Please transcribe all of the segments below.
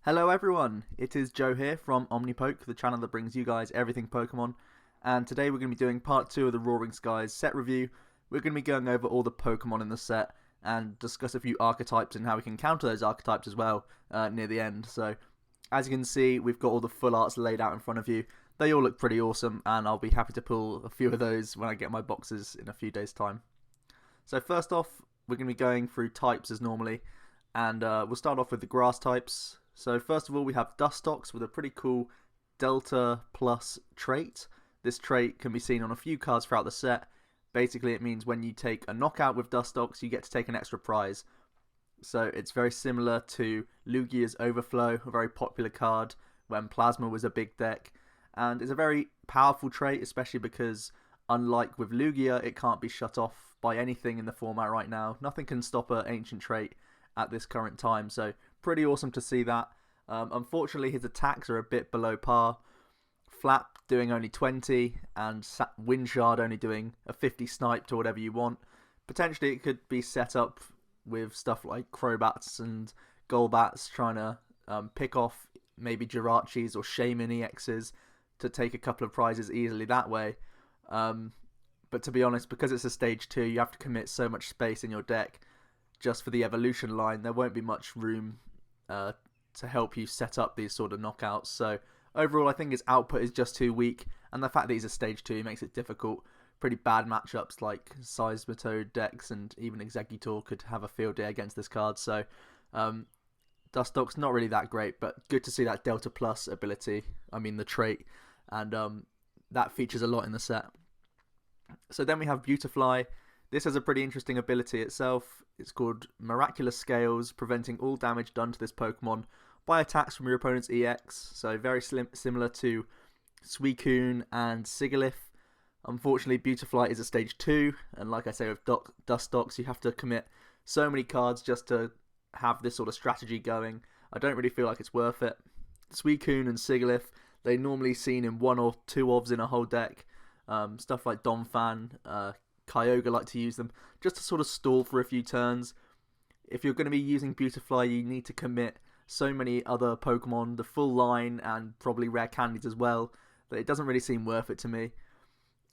Hello everyone, it is Joe here from OmniPoke, the channel that brings you guys everything Pokemon, and today we're going to be doing part 2 of the Roaring Skies set review. We're going to be going over all the Pokemon in the set and discuss a few archetypes and how we can counter those archetypes as well near the end. So as you can see, we've got all the full arts laid out in front of you. They all look pretty awesome, and I'll be happy to pull a few of those when I get my boxes in a few days' time. So first off, we're going to be going through types as normally, and we'll start off with the grass types. So first of all, we have Dustox with a pretty cool Delta Plus trait. This trait can be seen on a few cards throughout the set. Basically, it means when you take a knockout with Dustox, you get to take an extra prize. So it's very similar to Lugia's Overflow, a very popular card when Plasma was a big deck. And it's a very powerful trait, especially because unlike with Lugia, it can't be shut off by anything in the format right now. Nothing can stop an ancient trait at this current time, so pretty awesome to see that. Unfortunately, his attacks are a bit below par. Flap doing only 20 and Windshard only doing a 50 snipe to whatever you want. Potentially it could be set up with stuff like Crobats and Golbats trying to pick off maybe Jirachis or Shaman EXs to take a couple of prizes easily that way. But to be honest, because it's a stage 2, you have to commit so much space in your deck just for the evolution line. There won't be much room to help you set up these sort of knockouts. So overall, I think his output is just too weak, and the fact that he's a stage 2 makes it difficult. Pretty bad matchups like Seismitoad decks and even Exeggutor could have a field day against this card. So Dustox not really that great, but good to see that Delta Plus ability, the trait, and that features a lot in the set. So then we have Beautifly. This has a pretty interesting ability itself. It's called Miraculous Scales, preventing all damage done to this Pokemon by attacks from your opponent's EX. So very similar to Suicune and Sigilyph. Unfortunately, Beautifly is a stage 2, and like I say with Dustox, you have to commit so many cards just to have this sort of strategy going. I don't really feel like it's worth it. Suicune and Sigilyph, they're normally seen in 1 or 2 ofs in a whole deck. Stuff like Donphan, Kyogre like to use them just to sort of stall for a few turns. If you're going to be using Beautifly, you need to commit so many other Pokemon, the full line, and probably rare candies as well, that it doesn't really seem worth it to me.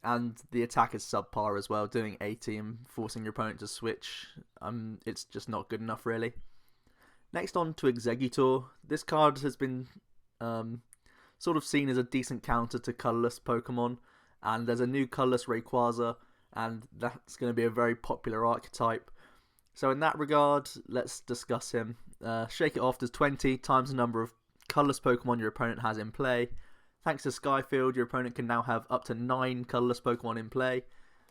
And the attack is subpar as well, doing 80 and forcing your opponent to switch. It's just not good enough, really. Next on to Exeggutor. This card has been sort of seen as a decent counter to colourless Pokemon, and there's a new colourless Rayquaza, and that's going to be a very popular archetype. So in that regard, let's discuss him. Shake It Off does 20 times the number of colourless Pokemon your opponent has in play. Thanks to Skyfield, your opponent can now have up to 9 colourless Pokemon in play.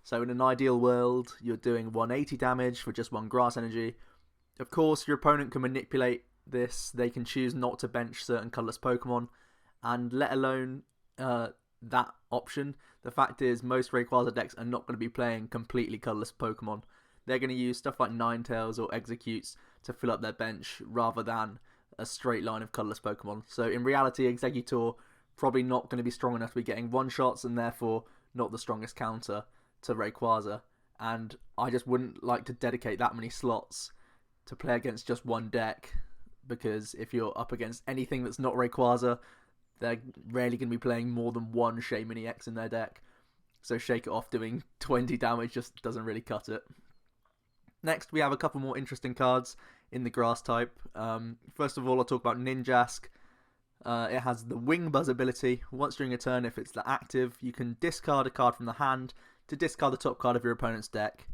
So in an ideal world, you're doing 180 damage for just 1 grass energy. Of course, your opponent can manipulate this. They can choose not to bench certain colourless Pokemon, and let alone that option, the fact is most Rayquaza decks are not going to be playing completely colourless Pokemon. They're going to use stuff like Ninetales or Exeggcutes to fill up their bench rather than a straight line of colourless Pokemon. So in reality, Exeggutor probably not going to be strong enough to be getting one-shots, and therefore not the strongest counter to Rayquaza. And I just wouldn't like to dedicate that many slots to play against just one deck, because if you're up against anything that's not Rayquaza, they're rarely going to be playing more than 1 Shaman EX in their deck. So Shake It Off doing 20 damage just doesn't really cut it. Next, we have a couple more interesting cards in the grass type. First of all, I'll talk about Ninjask. It has the Wing Buzz ability. Once during a turn, if it's active, you can discard a card from the hand to discard the top card of your opponent's deck.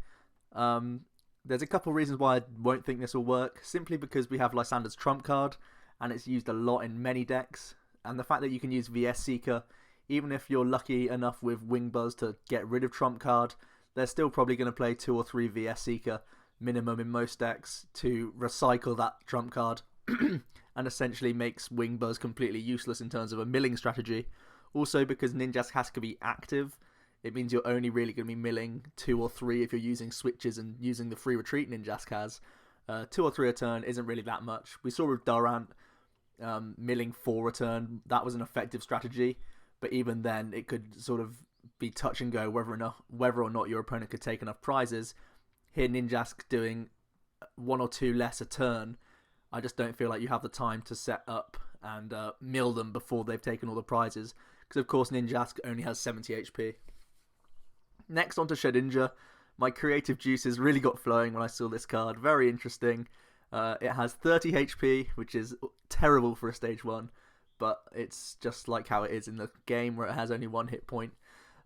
There's a couple reasons why I won't think this will work. Simply because we have Lysander's Trump card, and it's used a lot in many decks. And the fact that you can use VS Seeker, even if you're lucky enough with Wing Buzz to get rid of Trump card, they're still probably going to play 2 or 3 VS Seeker minimum in most decks to recycle that Trump card and essentially makes Wing Buzz completely useless in terms of a milling strategy. Also, because Ninjask has to be active, it means you're only really going to be milling 2 or 3 if you're using switches and using the free retreat Ninjask has. 2 or 3 a turn isn't really that much. We saw with Durant milling 4 a turn, that was an effective strategy, but even then it could sort of be touch and go whether or not your opponent could take enough prizes. Here Ninjask doing 1 or 2 less a turn I just don't feel like you have the time to set up and mill them before they've taken all the prizes, because of course Ninjask only has 70 HP. Next on to Shedinja. My creative juices really got flowing when I saw this card. Very interesting. It has 30 HP, which is terrible for a stage 1, but it's just like how it is in the game where it has only 1 hit point.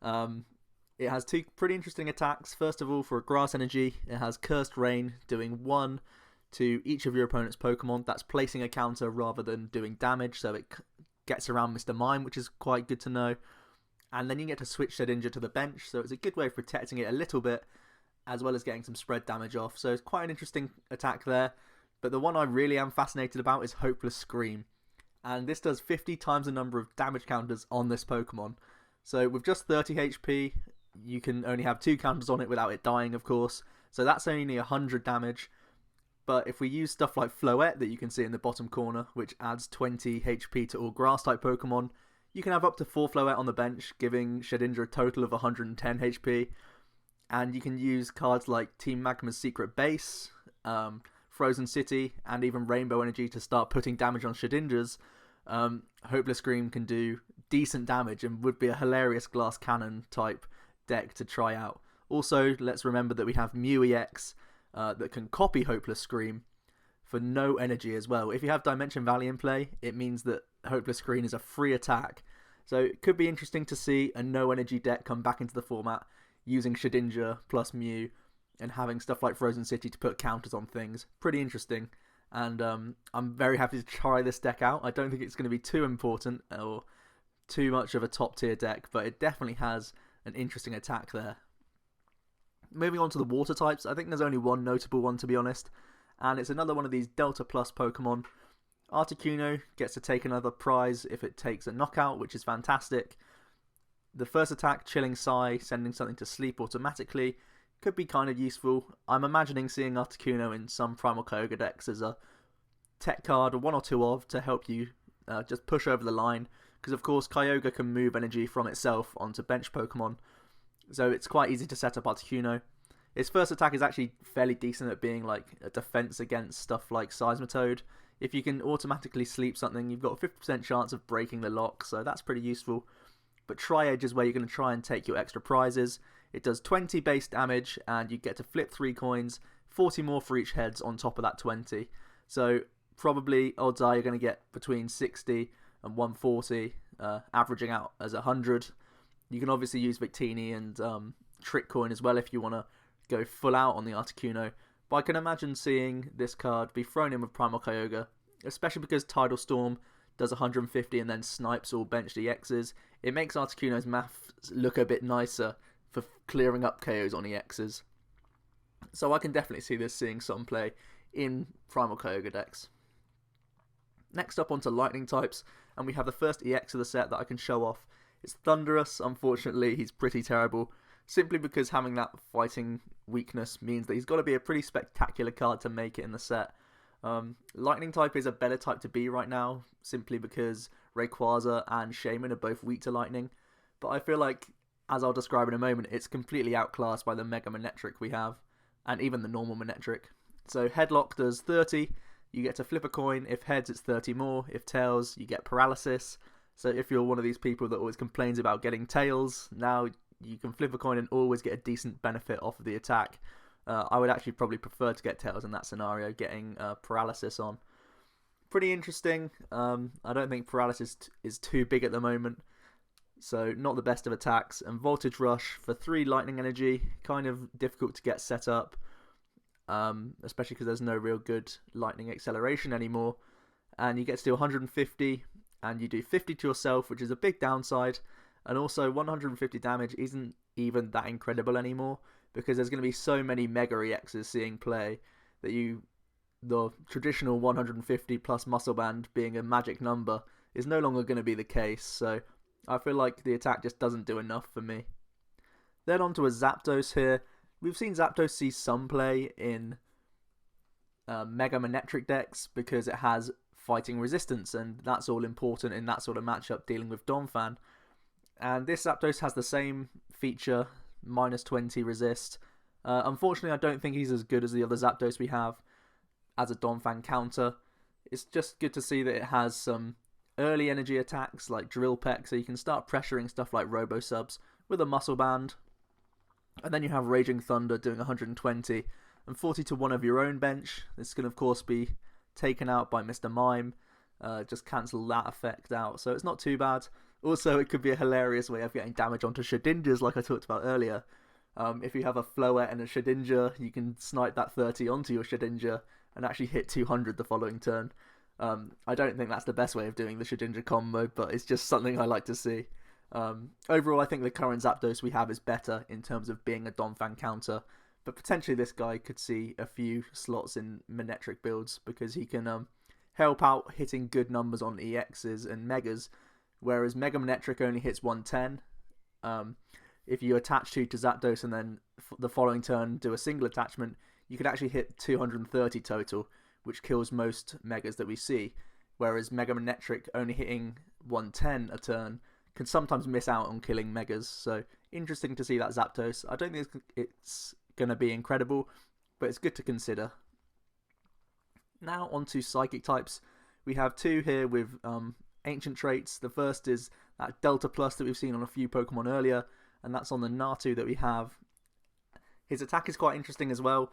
It has 2 pretty interesting attacks. First of all, for a grass energy, it has Cursed Rain, doing 1 to each of your opponent's Pokemon. That's placing a counter rather than doing damage, so it gets around Mr. Mime, which is quite good to know. And then you get to switch Shedinja to the bench, so it's a good way of protecting it a little bit, as well as getting some spread damage off. So it's quite an interesting attack there. But the one I really am fascinated about is Hopeless Scream. And this does 50 times the number of damage counters on this Pokemon. So with just 30 HP, you can only have 2 counters on it without it dying, of course. So that's only 100 damage. But if we use stuff like Floette that you can see in the bottom corner, which adds 20 HP to all Grass-type Pokemon, you can have up to 4 Floette on the bench, giving Shedinja a total of 110 HP. And you can use cards like Team Magma's Secret Base, Frozen City, and even Rainbow Energy to start putting damage on Shedinjas. Hopeless Scream can do decent damage and would be a hilarious Glass Cannon type deck to try out. Also, let's remember that we have Mew EX that can copy Hopeless Scream for no energy as well. If you have Dimension Valley in play, it means that Hopeless Scream is a free attack. So it could be interesting to see a no energy deck come back into the format using Shedinja plus Mew and having stuff like Frozen City to put counters on things. Pretty interesting. And I'm very happy to try this deck out. I don't think it's going to be too important or too much of a top tier deck, but it definitely has an interesting attack there. Moving on to the water types, I think there's only one notable one, to be honest, and it's another one of these Delta Plus Pokemon. Articuno gets to take another prize if it takes a knockout, which is fantastic. The first attack, Chilling Sigh, sending something to sleep automatically, could be kind of useful. I'm imagining seeing Articuno in some Primal Kyogre decks as a tech card, or 1 or 2 of, to help you just push over the line, because of course Kyogre can move energy from itself onto bench Pokemon, so it's quite easy to set up Articuno. Its first attack is actually fairly decent at being like a defense against stuff like Seismitoad. If you can automatically sleep something, you've got a 50% chance of breaking the lock, so that's pretty useful. But Tri-Edge is where you're going to try and take your extra prizes. It does 20 base damage, and you get to flip 3 coins, 40 more for each heads on top of that 20. So probably odds are you're going to get between 60 and 140, averaging out as 100. You can obviously use Victini and Trick Coin as well if you want to go full out on the Articuno. But I can imagine seeing this card be thrown in with Primal Kyogre, especially because Tidal Storm does 150 and then snipes all benched EXs. It makes Articuno's maths look a bit nicer for clearing up KOs on EXs. So I can definitely see this seeing some play in Primal Kyogre decks. Next up onto Lightning types, and we have the first EX of the set that I can show off. It's Thunderous. Unfortunately, he's pretty terrible, simply because having that fighting weakness means that he's got to be a pretty spectacular card to make it in the set. Lightning type is a better type to be right now, simply because Rayquaza and Shaman are both weak to Lightning. But I feel like, as I'll describe in a moment, it's completely outclassed by the Mega Manectric we have, and even the normal Manectric. So Headlock does 30, you get to flip a coin. If heads, it's 30 more. If tails, you get paralysis. So if you're one of these people that always complains about getting tails, now you can flip a coin and always get a decent benefit off of the attack. I would actually probably prefer to get tails in that scenario, getting paralysis on. Pretty interesting. I don't think paralysis is too big at the moment, so not the best of attacks. And Voltage Rush for 3 lightning energy, kind of difficult to get set up, especially because there's no real good lightning acceleration anymore. And you get to do 150, and you do 50 to yourself, which is a big downside. And also 150 damage isn't even that incredible anymore, because there's going to be so many Mega EXs seeing play that the traditional 150 plus Muscle Band being a magic number is no longer going to be the case. So I feel like the attack just doesn't do enough for me. Then on to a Zapdos here. We've seen Zapdos see some play in Mega Manectric decks because it has fighting resistance, and that's all important in that sort of matchup dealing with Donphan. And this Zapdos has the same feature, minus 20 resist. Unfortunately, I don't think he's as good as the other Zapdos we have as a Donphan counter. It's just good to see that it has some early energy attacks like Drill Peck, so you can start pressuring stuff like Robo Subs with a Muscle Band. And then you have Raging Thunder doing 120 and 40 to 1 of your own bench. This can of course be taken out by Mr. Mime. Just cancel that effect out, so it's not too bad. Also, it could be a hilarious way of getting damage onto Shedinjas like I talked about earlier. If you have a Floette and a Shedinja, you can snipe that 30 onto your Shedinja and actually hit 200 the following turn. I don't think that's the best way of doing the Shedinja combo, but it's just something I like to see. Overall, I think the current Zapdos we have is better in terms of being a Donphan counter, but potentially this guy could see a few slots in Manectric builds because he can help out hitting good numbers on EXs and Megas, whereas Mega Manectric only hits 110. If you attach 2 to Zapdos and then the following turn do a single attachment, you could actually hit 230 total, which kills most Megas that we see, whereas Mega Manectric only hitting 110 a turn can sometimes miss out on killing Megas. So interesting to see that Zapdos. I don't think it's going to be incredible, but it's good to consider. Now onto Psychic types. We have 2 here with ancient traits. The first is that Delta Plus that we've seen on a few Pokemon earlier, and that's on the Natu that we have. His attack is quite interesting as well.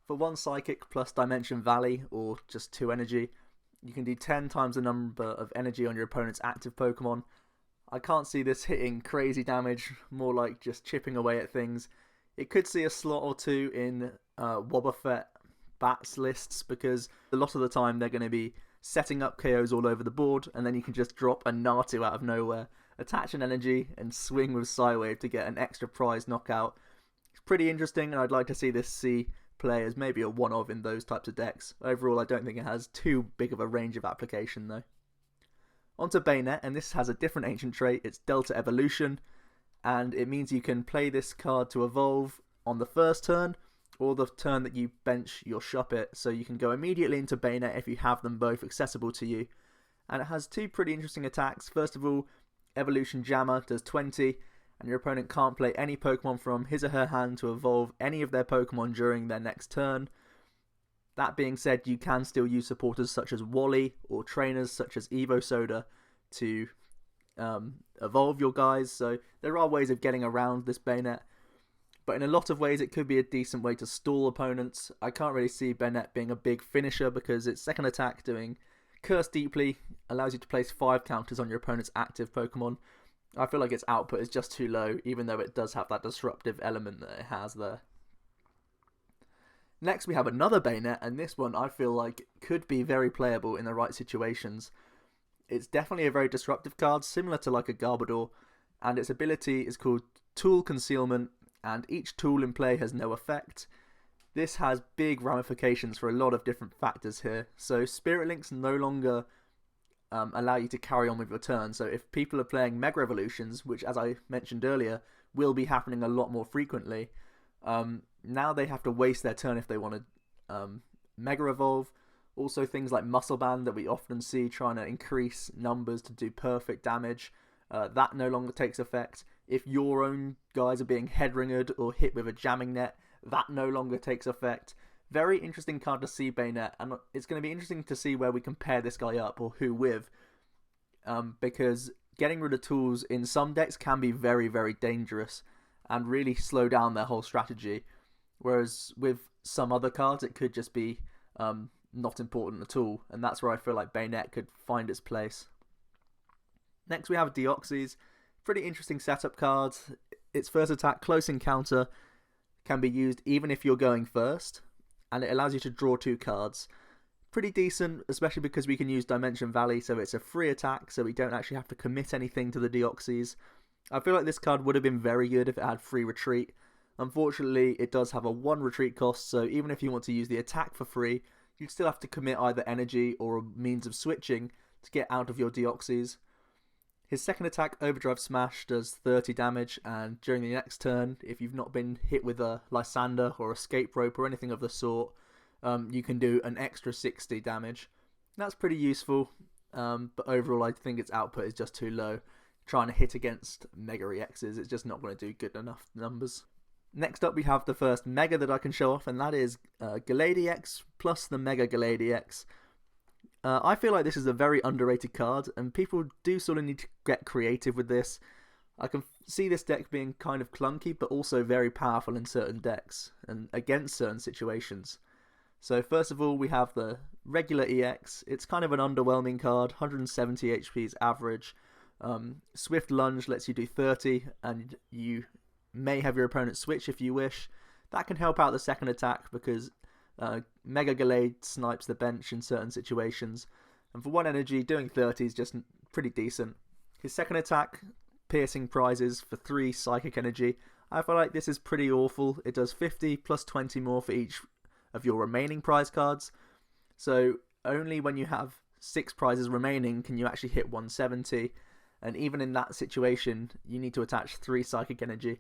For 1 Psychic plus Dimension Valley, or just 2 energy, you can do 10 times the number of energy on your opponent's active Pokemon. I can't see this hitting crazy damage, more like just chipping away at things. It could see a slot or 2 in Wobbuffet bats lists, because a lot of the time they're going to be setting up KOs all over the board, and then you can just drop a Natu out of nowhere, attach an energy, and swing with Psywave to get an extra prize knockout. It's pretty interesting, and I'd like to see this see play as maybe a one-of in those types of decks. Overall, I don't think it has too big of a range of application though. Onto Bayonet, and this has a different ancient trait. It's Delta Evolution, and it means you can play this card to evolve on the first turn, or the turn that you bench your Shuppet, so you can go immediately into Bayonet if you have them both accessible to you. And it has 2 pretty interesting attacks. First of all, Evolution Jammer does 20, and your opponent can't play any Pokemon from his or her hand to evolve any of their Pokemon during their next turn. That being said, you can still use supporters such as Wally, or trainers such as Evo Soda to evolve your guys, so there are ways of getting around this Bayonet. But in a lot of ways, it could be a decent way to stall opponents. I can't really see Bayonet being a big finisher because its second attack, doing Curse Deeply, allows you to place 5 counters on your opponent's active Pokemon. I feel like its output is just too low, even though it does have that disruptive element that it has there. Next, we have another Bayonet, and this one I feel like could be very playable in the right situations. It's definitely a very disruptive card, similar to like a Garbodor, and its ability is called Tool Concealment, and each tool in play has no effect. This has big ramifications for a lot of different factors here. So Spirit Links no longer allow you to carry on with your turn. So if people are playing Mega Evolutions, which as I mentioned earlier, will be happening a lot more frequently, now they have to waste their turn if they want to Mega Evolve. Also things like Muscle Band that we often see trying to increase numbers to do perfect damage, that no longer takes effect. If your own guys are being head-ringered or hit with a jamming net, that no longer takes effect. Very interesting card to see, Bayonet, and it's going to be interesting to see where we compare this guy up, or who with, because getting rid of tools in some decks can be very, very dangerous and really slow down their whole strategy, whereas with some other cards it could just be not important at all, and that's where I feel like Bayonet could find its place. Next we have Deoxys. Pretty interesting setup card. Its first attack, Close Encounter, can be used even if you're going first, and it allows you to draw 2 cards. Pretty decent, especially because we can use Dimension Valley, so it's a free attack, so we don't actually have to commit anything to the Deoxys. I feel like this card would have been very good if it had free retreat. Unfortunately, it does have a 1 retreat cost, so even if you want to use the attack for free, you'd still have to commit either energy or a means of switching to get out of your Deoxys. His second attack, Overdrive Smash, does 30 damage, and during the next turn, if you've not been hit with a Lysander or Escape Rope or anything of the sort, you can do an extra 60 damage. That's pretty useful, but overall I think its output is just too low. Trying to hit against Mega EXs, it's just not going to do good enough numbers. Next up we have the first Mega that I can show off, and that is Gallade X plus the Mega Gallade X. I feel like this is a very underrated card, and people do sort of need to get creative with this. I can see this deck being kind of clunky, but also very powerful in certain decks and against certain situations. So first of all, we have the regular EX. It's kind of an underwhelming card, 170 HP is average. Swift Lunge lets you do 30, and you may have your opponent switch if you wish. That can help out the second attack because Mega Gallade snipes the bench in certain situations. And for 1 energy, doing 30 is just pretty decent. His second attack, Piercing Prizes for 3 Psychic Energy. I feel like this is pretty awful. It does 50 plus 20 more for each of your remaining prize cards. So only when you have 6 prizes remaining can you actually hit 170. And even in that situation, you need to attach 3 Psychic Energy.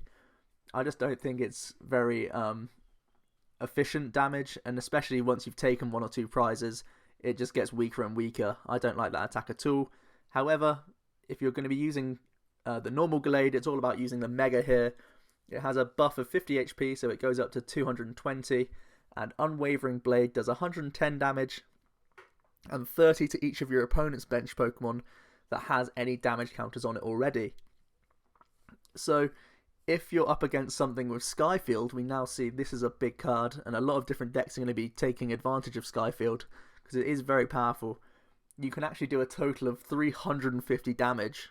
I just don't think it's very efficient damage, and especially once you've taken 1 or 2 prizes, it just gets weaker and weaker. I don't like that attack at all. However, if you're going to be using the normal Gallade, it's all about using the Mega here. It has a buff of 50 HP, so it goes up to 220, and Unwavering Blade does 110 damage, and 30 to each of your opponent's bench Pokemon that has any damage counters on it already. So if you're up against something with Skyfield, we now see this is a big card, and a lot of different decks are going to be taking advantage of Skyfield because it is very powerful. You can actually do a total of 350 damage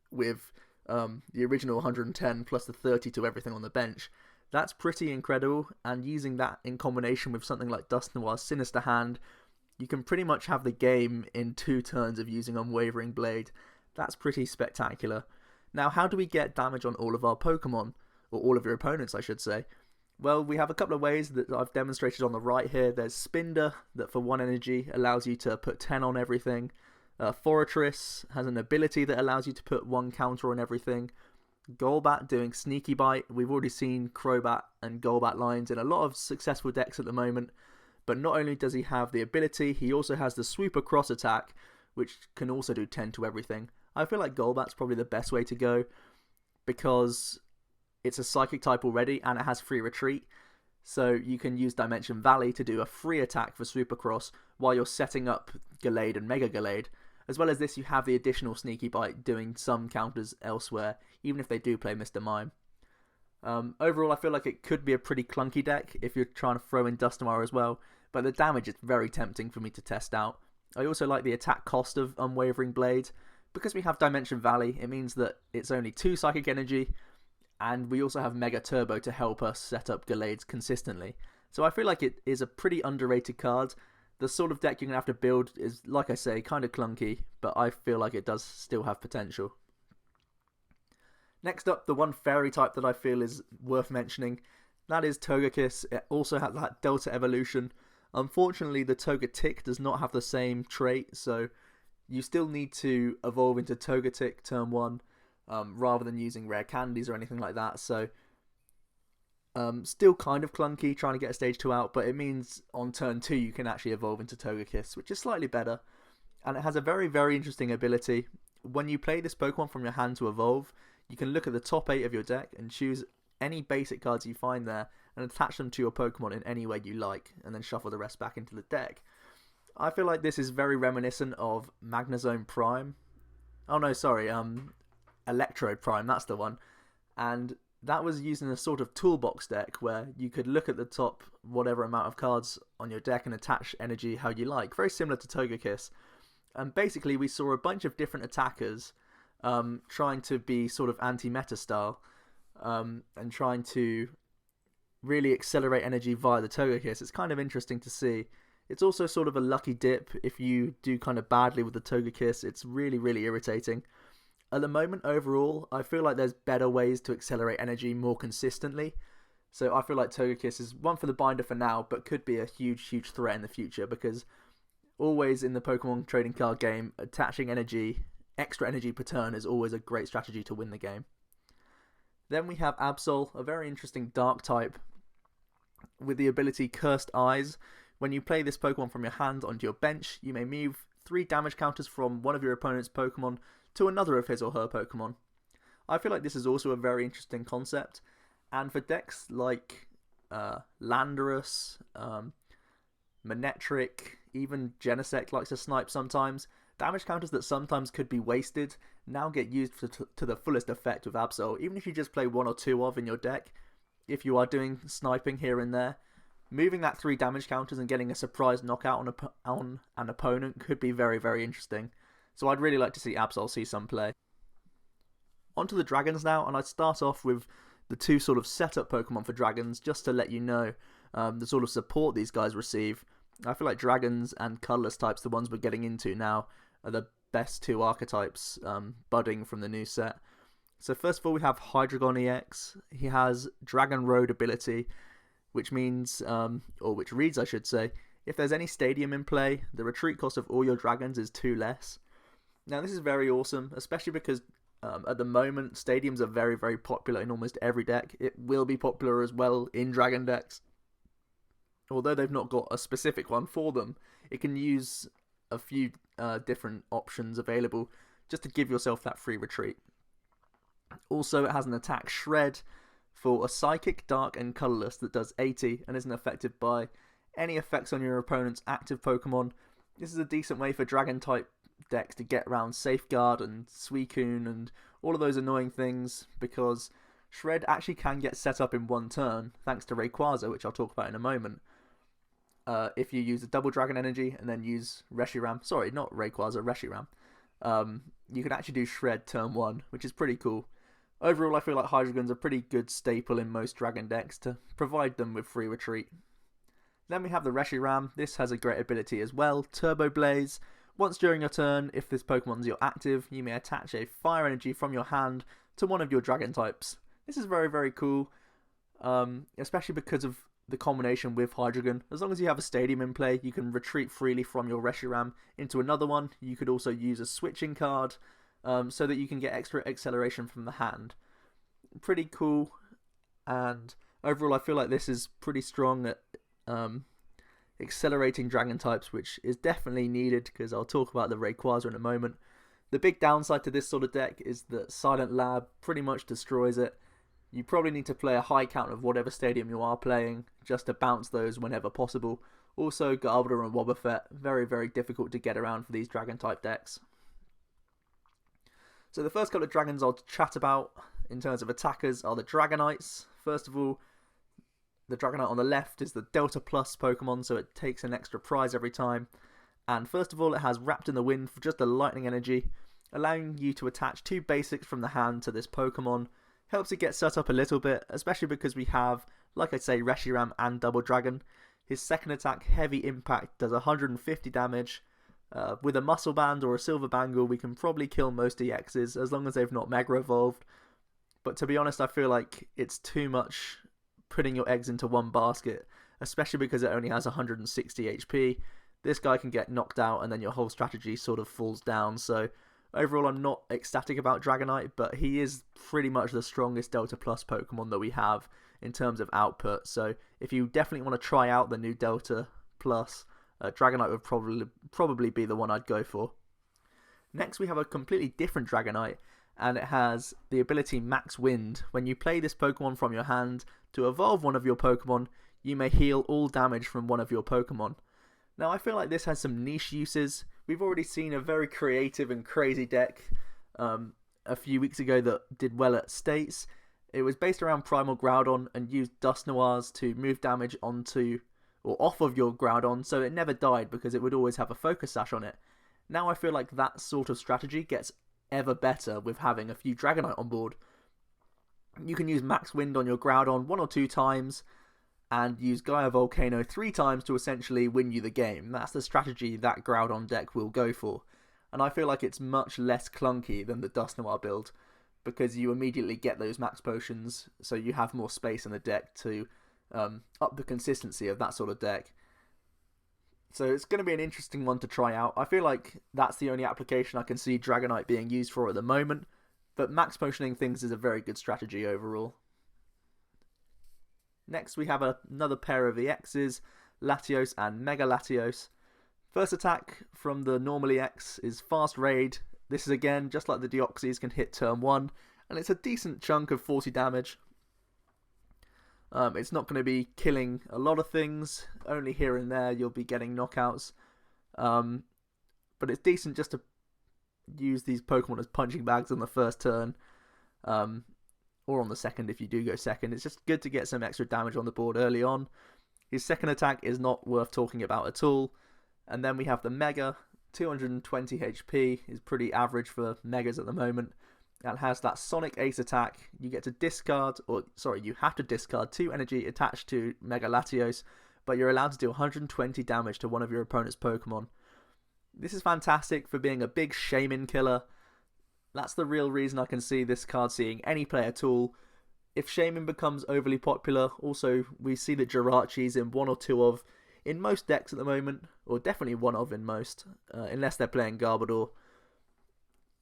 with the original 110 plus the 30 to everything on the bench. That's pretty incredible, and using that in combination with something like Dust Noir's Sinister Hand, you can pretty much have the game in 2 turns of using Unwavering Blade. That's pretty spectacular. Now, how do we get damage on all of our Pokemon? Or all of your opponents, I should say. Well, we have a couple of ways that I've demonstrated on the right here. There's Spinder, that for 1 energy allows you to put 10 on everything. Forretress has an ability that allows you to put 1 counter on everything. Golbat doing Sneaky Bite. We've already seen Crobat and Golbat lines in a lot of successful decks at the moment. But not only does he have the ability, he also has the Swoop Across attack, which can also do 10 to everything. I feel like Golbat's probably the best way to go because it's a Psychic type already and it has free retreat. So you can use Dimension Valley to do a free attack for Swoop Across while you're setting up Gallade and Mega Gallade. As well as this, you have the additional Sneaky Bite doing some counters elsewhere, even if they do play Mr. Mime. Overall, I feel like it could be a pretty clunky deck if you're trying to throw in Dusknoir as well, but the damage is very tempting for me to test out. I also like the attack cost of Unwavering Blade. Because we have Dimension Valley, it means that it's only 2 Psychic Energy, and we also have Mega Turbo to help us set up Gallades consistently. So I feel like it is a pretty underrated card. The sort of deck you're going to have to build is, like I say, kind of clunky, but I feel like it does still have potential. Next up, the one fairy type that I feel is worth mentioning, that is Togekiss. It also has that Delta Evolution. Unfortunately, the Togetic does not have the same trait, so you still need to evolve into Togetic turn 1 rather than using rare candies or anything like that. So still kind of clunky trying to get a stage 2 out, but it means on turn 2 you can actually evolve into Togekiss, which is slightly better. And it has a very, very interesting ability. When you play this Pokemon from your hand to evolve, you can look at the top 8 of your deck and choose any basic cards you find there and attach them to your Pokemon in any way you like, and then shuffle the rest back into the deck. I feel like this is very reminiscent of Magnezone Prime. Oh no, sorry, Electrode Prime, that's the one. And that was using a sort of toolbox deck where you could look at the top whatever amount of cards on your deck and attach energy how you like. Very similar to Togekiss. And basically we saw a bunch of different attackers trying to be sort of anti-meta style and trying to really accelerate energy via the Togekiss. It's kind of interesting to see. It's also sort of a lucky dip if you do kind of badly with the Togekiss. It's really, really irritating. At the moment, overall, I feel like there's better ways to accelerate energy more consistently. So I feel like Togekiss is one for the binder for now, but could be a huge, huge threat in the future because always in the Pokemon trading card game, attaching energy, extra energy per turn is always a great strategy to win the game. Then we have Absol, a very interesting dark type with the ability Cursed Eyes. When you play this Pokemon from your hand onto your bench, you may move 3 damage counters from one of your opponent's Pokemon to another of his or her Pokemon. I feel like this is also a very interesting concept, and for decks like Landorus, Manectric, even Genesect likes to snipe sometimes. Damage counters that sometimes could be wasted now get used to the fullest effect with Absol. Even if you just play 1 or 2 of in your deck, if you are doing sniping here and there, moving that 3 damage counters and getting a surprise knockout on an opponent could be very, very interesting. So I'd really like to see Absol see some play. On to the dragons now, and I'd start off with the 2 sort of setup Pokemon for dragons, just to let you know the sort of support these guys receive. I feel like dragons and colourless types, the ones we're getting into now, are the best 2 archetypes budding from the new set. So first of all, we have Hydreigon EX. He has Dragon Road ability, which means, or which reads I should say, if there's any stadium in play, the retreat cost of all your dragons is 2 less. Now this is very awesome, especially because at the moment stadiums are very, very popular in almost every deck. It will be popular as well in dragon decks. Although they've not got a specific one for them, it can use a few different options available just to give yourself that free retreat. Also, it has an attack Shred for a Psychic, Dark and Colourless that does 80 and isn't affected by any effects on your opponent's active Pokemon. This is a decent way for Dragon type decks to get around Safeguard and Suicune and all of those annoying things, because Shred actually can get set up in 1 turn thanks to Rayquaza, which I'll talk about in a moment. If you use a double Dragon Energy and then use Reshiram, sorry, not Rayquaza, Reshiram, you can actually do Shred turn 1, which is pretty cool. Overall, I feel like Hydreigon's a pretty good staple in most Dragon decks to provide them with free retreat. Then we have the Reshiram. This has a great ability as well, Turbo Blaze. Once during your turn, if this Pokemon's your active, you may attach a fire energy from your hand to one of your Dragon types. This is very, very cool, especially because of the combination with Hydreigon. As long as you have a stadium in play, you can retreat freely from your Reshiram into another one. You could also use a switching card so that you can get extra acceleration from the hand. Pretty cool, and overall I feel like this is pretty strong at accelerating dragon types, which is definitely needed because I'll talk about the Rayquaza in a moment. The big downside to this sort of deck is that Silent Lab pretty much destroys it. You probably need to play a high count of whatever stadium you are playing just to bounce those whenever possible. Also, Garbodor and Wobbuffet, very, very difficult to get around for these dragon type decks. So the first couple of dragons I'll chat about in terms of attackers are the Dragonites. First of all, the Dragonite on the left is the Delta Plus Pokemon, so it takes an extra prize every time. And first of all, it has Wrapped in the Wind for just a lightning energy, allowing you to attach 2 basics from the hand to this Pokemon. Helps it get set up a little bit, especially because we have, like I say, Reshiram and Double Dragon. His second attack, Heavy Impact, does 150 damage. With a Muscle Band or a Silver Bangle, we can probably kill most EXs as long as they've not Mega Evolved. But to be honest, I feel like it's too much putting your eggs into one basket, especially because it only has 160 HP. This guy can get knocked out and then your whole strategy sort of falls down. So overall, I'm not ecstatic about Dragonite, but he is pretty much the strongest Delta Plus Pokemon that we have in terms of output. So if you definitely want to try out the new Delta Plus, Dragonite would probably be the one I'd go for. Next, we have a completely different Dragonite, and it has the ability Max Wind. When you play this Pokemon from your hand to evolve one of your Pokemon, you may heal all damage from one of your Pokemon. Now, I feel like this has some niche uses. We've already seen a very creative and crazy deck a few weeks ago that did well at States. It was based around Primal Groudon and used Dust Noirs to move damage onto or off of your Groudon, so it never died because it would always have a Focus Sash on it. Now I feel like that sort of strategy gets ever better with having a few Dragonite on board. You can use Max Wind on your Groudon 1 or 2 times and use Gaia Volcano 3 times to essentially win you the game. That's the strategy that Groudon deck will go for. And I feel like it's much less clunky than the Dust Noir build because you immediately get those max potions, so you have more space in the deck to up the consistency of that sort of deck. So it's going to be an interesting one to try out. I feel like that's the only application I can see Dragonite being used for at the moment, but max potioning things is a very good strategy overall. Next we have another pair of EXs, Latios and Mega Latios. First attack from the normal EX is Fast Raid. This is again, just like the Deoxys, can hit turn 1, and it's a decent chunk of 40 damage. It's not going to be killing a lot of things, only here and there you'll be getting knockouts, But it's decent just to use these Pokemon as punching bags on the first turn, or on the second if you do go second. It's just good to get some extra damage on the board early on. His second attack is not worth talking about at all. And then we have the Mega, 220 HP, is pretty average for Megas at the moment. And has that Sonic Ace attack. You get to discard, you have to discard 2 energy attached to Mega Latios, but you're allowed to do 120 damage to one of your opponent's Pokemon. This is fantastic for being a big Shaman killer. That's the real reason I can see this card seeing any play at all. If Shaman becomes overly popular, also we see that Jirachi's in one or two of in most decks at the moment, or definitely one of in most, unless they're playing Garbodor.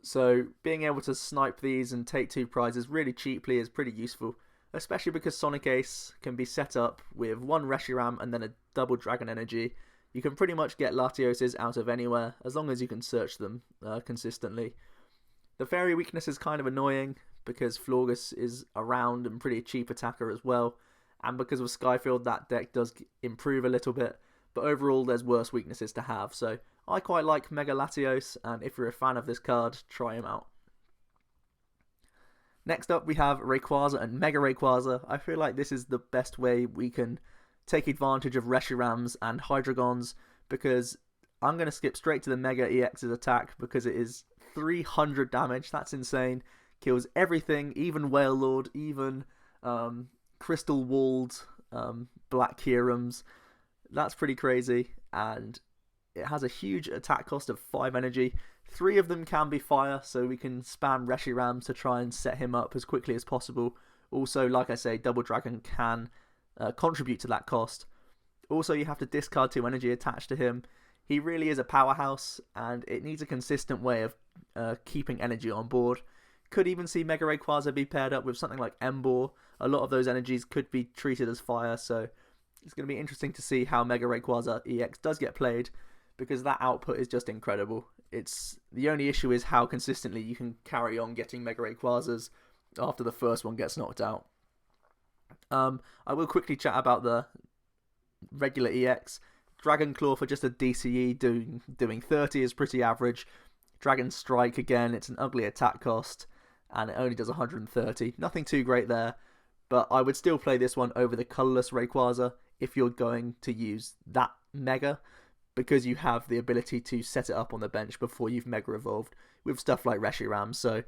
So being able to snipe these and take 2 prizes really cheaply is pretty useful, especially because Sonic Ace can be set up with 1 Reshiram and then a double Dragon Energy. You can pretty much get Latioses out of anywhere, as long as you can search them consistently. The Fairy weakness is kind of annoying, because Florges is around and pretty cheap attacker as well, and because of Skyfield that deck does improve a little bit, but overall there's worse weaknesses to have, so I quite like Mega Latios, and if you're a fan of this card, try him out. Next up we have Rayquaza and Mega Rayquaza. I feel like this is the best way we can take advantage of Reshirams and Hydreigons, because I'm going to skip straight to the Mega EX's attack because it is 300 damage. That's insane. Kills everything, even Wailord, even Crystal Walled Black Kyrams. That's pretty crazy, and it has a huge attack cost of 5 energy. 3 of them can be fire, so we can spam Reshiram to try and set him up as quickly as possible. Also, like I say, Double Dragon can contribute to that cost. Also, you have to discard 2 energy attached to him. He really is a powerhouse, and it needs a consistent way of keeping energy on board. Could even see Mega Rayquaza be paired up with something like Emboar. A lot of those energies could be treated as fire, so it's going to be interesting to see how Mega Rayquaza EX does get played, because that output is just incredible. The only issue is how consistently you can carry on getting Mega Rayquazas after the first one gets knocked out. I will quickly chat about the regular EX. Dragon Claw for just a DCE doing 30 is pretty average. Dragon Strike again, it's an ugly attack cost, and it only does 130. Nothing too great there, but I would still play this one over the colourless Rayquaza if you're going to use that Mega, because you have the ability to set it up on the bench before you've Mega Evolved with stuff like Reshiram. So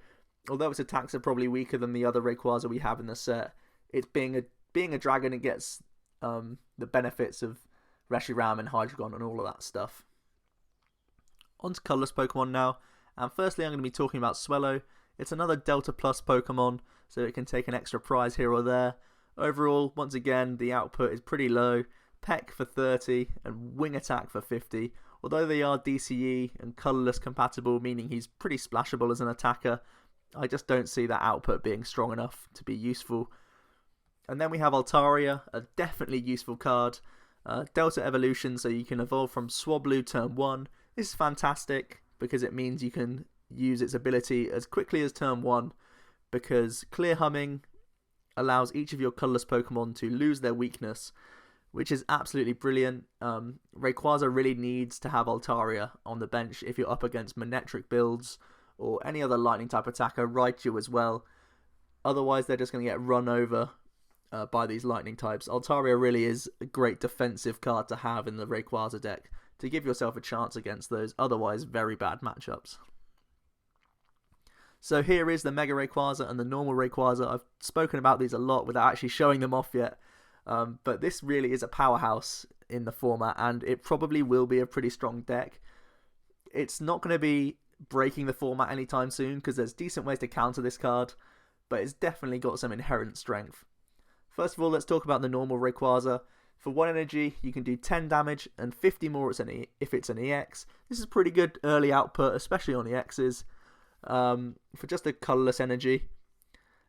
although its attacks are probably weaker than the other Rayquaza we have in the set, it's being a dragon, it gets the benefits of Reshiram and Hydreigon and all of that stuff. On to colourless Pokemon now, and firstly I'm going to be talking about Swellow. It's another Delta Plus Pokemon, so it can take an extra prize here or there. Overall, once again, the output is pretty low. Peck for 30 and Wing Attack for 50. Although they are DCE and colourless compatible, meaning he's pretty splashable as an attacker, I just don't see that output being strong enough to be useful. And then we have Altaria, a definitely useful card. Delta Evolution, so you can evolve from Swablu turn 1. This is fantastic because it means you can use its ability as quickly as turn 1, because Clear Humming allows each of your colourless Pokemon to lose their weakness, which is absolutely brilliant. Rayquaza really needs to have Altaria on the bench if you're up against Manectric builds or any other lightning type attacker, Raichu as well. Otherwise they're just going to get run over by these lightning types. Altaria really is a great defensive card to have in the Rayquaza deck to give yourself a chance against those otherwise very bad matchups. So here is the Mega Rayquaza and the normal Rayquaza. I've spoken about these a lot without actually showing them off yet, but this really is a powerhouse in the format, and it probably will be a pretty strong deck. It's not going to be breaking the format anytime soon because there's decent ways to counter this card, but it's definitely got some inherent strength. First of all, let's talk about the normal Rayquaza. For 1 energy, you can do 10 damage and 50 more if it's an EX. This is pretty good early output, especially on EXs, for just a colourless energy.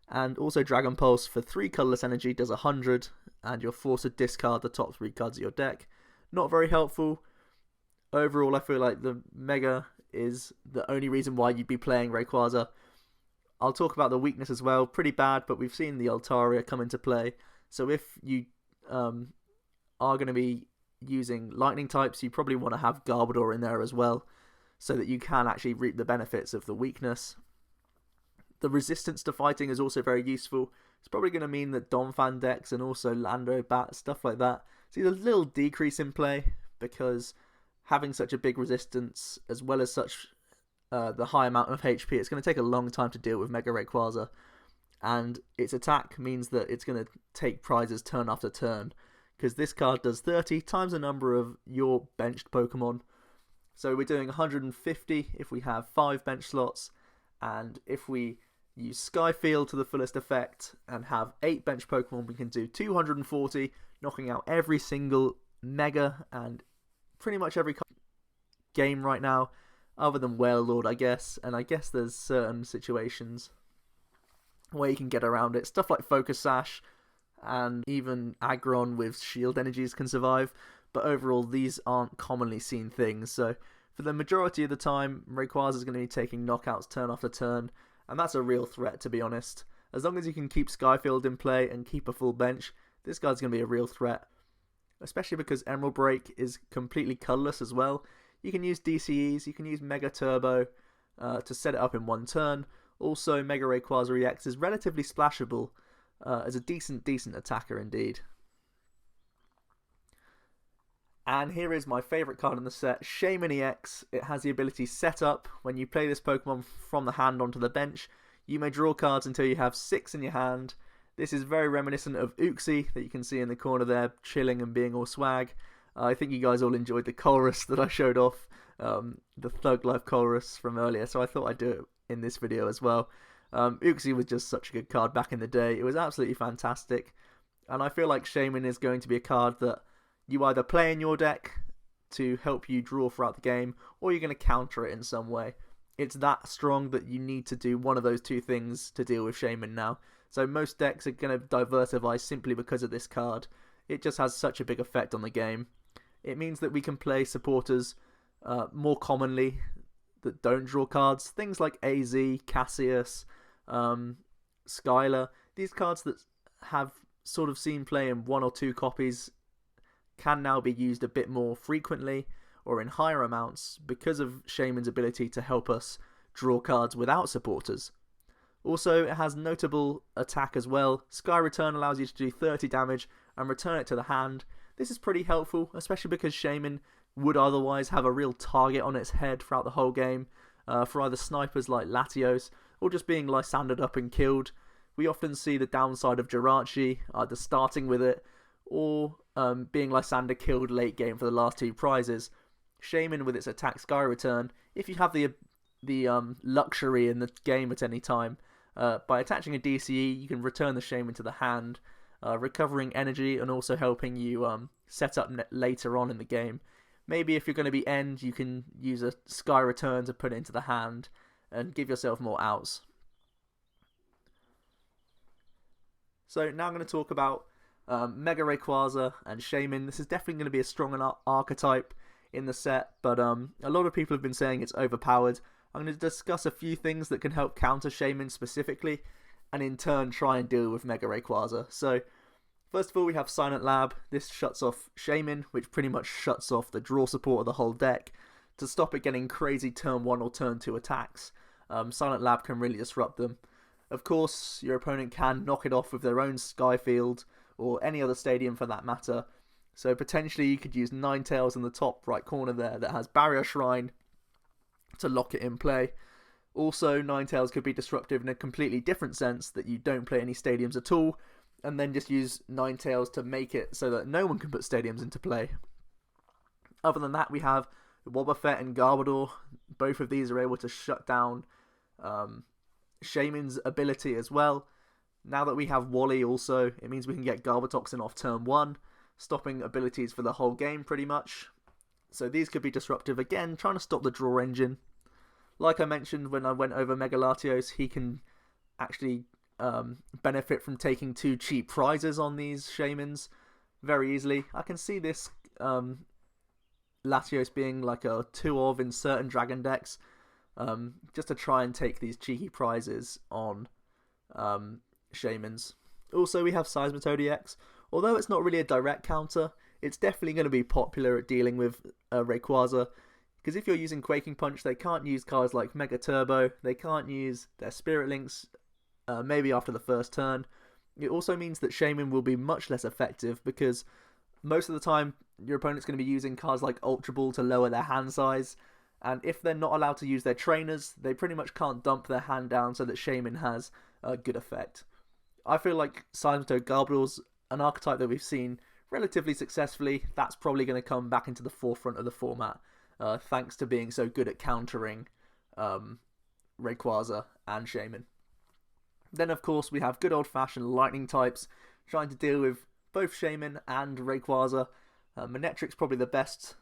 And also Dragon Pulse for 3 colourless energy does 100, and you're forced to discard the top 3 cards of your deck. Not very helpful. Overall, I feel like the Mega is the only reason why you'd be playing Rayquaza. I'll talk about the weakness as well. Pretty bad, but we've seen the Altaria come into play. So if you are going to be using lightning types, you probably want to have Garbodor in there as well, so that you can actually reap the benefits of the weakness. The resistance to fighting is also very useful. It's probably going to mean that Donphan decks and also Lando Bat, stuff like that, see a little decrease in play, because having such a big resistance as well as such the high amount of HP, it's going to take a long time to deal with Mega Rayquaza, and its attack means that it's going to take prizes turn after turn, because this card does 30 times the number of your benched Pokemon. So we're doing 150 if we have 5 bench slots, and if we use Skyfield to the fullest effect and have 8 bench Pokemon, we can do 240, knocking out every single Mega and pretty much every game right now, other than Wailord, I guess. And I guess there's certain situations where you can get around it. Stuff like Focus Sash and even Aggron with Shield Energies can survive, but overall these aren't commonly seen things. So for the majority of the time, Rayquaza is going to be taking knockouts turn after turn, and that's a real threat, to be honest. As long as you can keep Skyfield in play and keep a full bench, this guy's going to be a real threat. Especially because Emerald Break is completely colourless as well. You can use DCEs, you can use Mega Turbo to set it up in one turn. Also, Mega Rayquaza EX is relatively splashable as a decent attacker indeed. And here is my favourite card in the set, Shaymin EX. It has the ability set up. When you play this Pokemon from the hand onto the bench, you may draw cards until you have 6 in your hand. This is very reminiscent of Uxie that you can see in the corner there, chilling and being all swag. I think you guys all enjoyed the Colress that I showed off, the Thug Life Colress from earlier, so I thought I'd do it in this video as well. Uxie was just such a good card back in the day. It was absolutely fantastic, and I feel like Shaymin is going to be a card that you either play in your deck to help you draw throughout the game, or you're going to counter it in some way. It's that strong that you need to do one of those two things to deal with Shaymin now. So most decks are going to diversify simply because of this card. It just has such a big effect on the game. It means that we can play supporters more commonly that don't draw cards. Things like AZ, Cassius, Skylar. These cards that have sort of seen play in 1 or 2 copies can now be used a bit more frequently or in higher amounts because of Shaymin's ability to help us draw cards without supporters. Also, it has notable attack as well. Sky Return allows you to do 30 damage and return it to the hand. This is pretty helpful, especially because Shaymin would otherwise have a real target on its head throughout the whole game for either snipers like Latios or just being Lysandered up and killed. We often see the downside of Jirachi either starting with it or being Lysander killed late game for the last 2 prizes. Shaymin with its attack Sky Return, if you have the luxury in the game at any time, by attaching a DCE you can return the Shaymin to the hand, recovering energy and also helping you set up later on in the game. Maybe if you're going to be end, you can use a Sky Return to put it into the hand and give yourself more outs. So now I'm going to talk about Mega Rayquaza and Shaymin. This is definitely going to be a strong archetype in the set, but a lot of people have been saying it's overpowered. I'm going to discuss a few things that can help counter Shaymin specifically, and in turn try and deal with Mega Rayquaza. So, first of all, we have Silent Lab. This shuts off Shaymin, which pretty much shuts off the draw support of the whole deck, to stop it getting crazy turn 1 or turn 2 attacks. Silent Lab can really disrupt them. Of course, your opponent can knock it off with their own Skyfield, or any other stadium for that matter. So potentially you could use Ninetales in the top right corner there that has Barrier Shrine to lock it in play. Also, Ninetales could be disruptive in a completely different sense, that you don't play any stadiums at all, and then just use Ninetales to make it so that no one can put stadiums into play. Other than that, we have Wobbuffet and Garbodor. Both of these are able to shut down Shaymin's ability as well. Now that we have Wally also, it means we can get Garbotoxin off turn 1, stopping abilities for the whole game pretty much. So these could be disruptive again, trying to stop the draw engine. Like I mentioned when I went over Mega Latios, he can actually benefit from taking 2 cheap prizes on these Shaymins very easily. I can see this Latios being like a 2 of in certain Dragon decks, just to try and take these cheeky prizes on Shaymins. Also, we have Seismitoad EX. Although it's not really a direct counter, it's definitely going to be popular at dealing with Rayquaza, because if you're using Quaking Punch, they can't use cards like Mega Turbo, they can't use their Spirit Links maybe after the first turn. It also means that Shaman will be much less effective, because most of the time your opponent's going to be using cards like Ultra Ball to lower their hand size, and if they're not allowed to use their trainers, they pretty much can't dump their hand down so that Shaman has a good effect. I feel like Seismitoad Garbodor's an archetype that we've seen relatively successfully. That's probably going to come back into the forefront of the format, thanks to being so good at countering Rayquaza and Shaman. Then, of course, we have good old-fashioned lightning types trying to deal with both Shaman and Rayquaza. Manetric's probably the best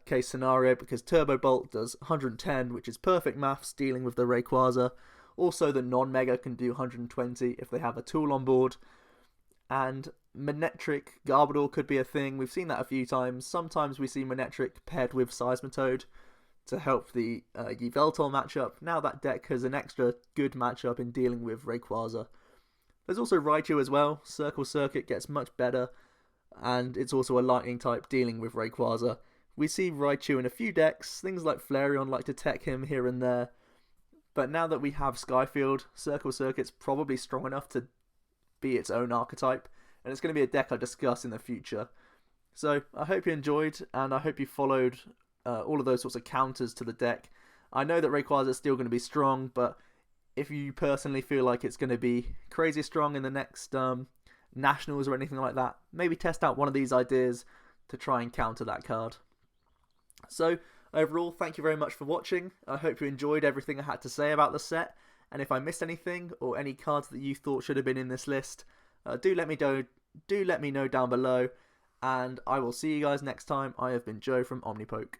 case scenario, because Turbo Bolt does 110, which is perfect maths dealing with the Rayquaza. Also, the non-Mega can do 120 if they have a tool on board. And Manetric Garbodor could be a thing. We've seen that a few times. Sometimes we see Manetric paired with Seismitoad to help the Yveltal matchup. Now that deck has an extra good matchup in dealing with Rayquaza. There's also Raichu as well. Circle Circuit gets much better, and it's also a lightning type dealing with Rayquaza. We see Raichu in a few decks. Things like Flareon like to tech him here and there. But now that we have Skyfield, Circle Circuit's probably strong enough to be its own archetype, and it's going to be a deck I discuss in the future. So I hope you enjoyed, and I hope you followed all of those sorts of counters to the deck. I know that Rayquaza is still going to be strong, but if you personally feel like it's going to be crazy strong in the next Nationals or anything like that, maybe test out one of these ideas to try and counter that card. So overall, thank you very much for watching. I hope you enjoyed everything I had to say about the set, and if I missed anything or any cards that you thought should have been in this list, do let me know down below, and I will see you guys next time. I have been Joe from OmniPoke.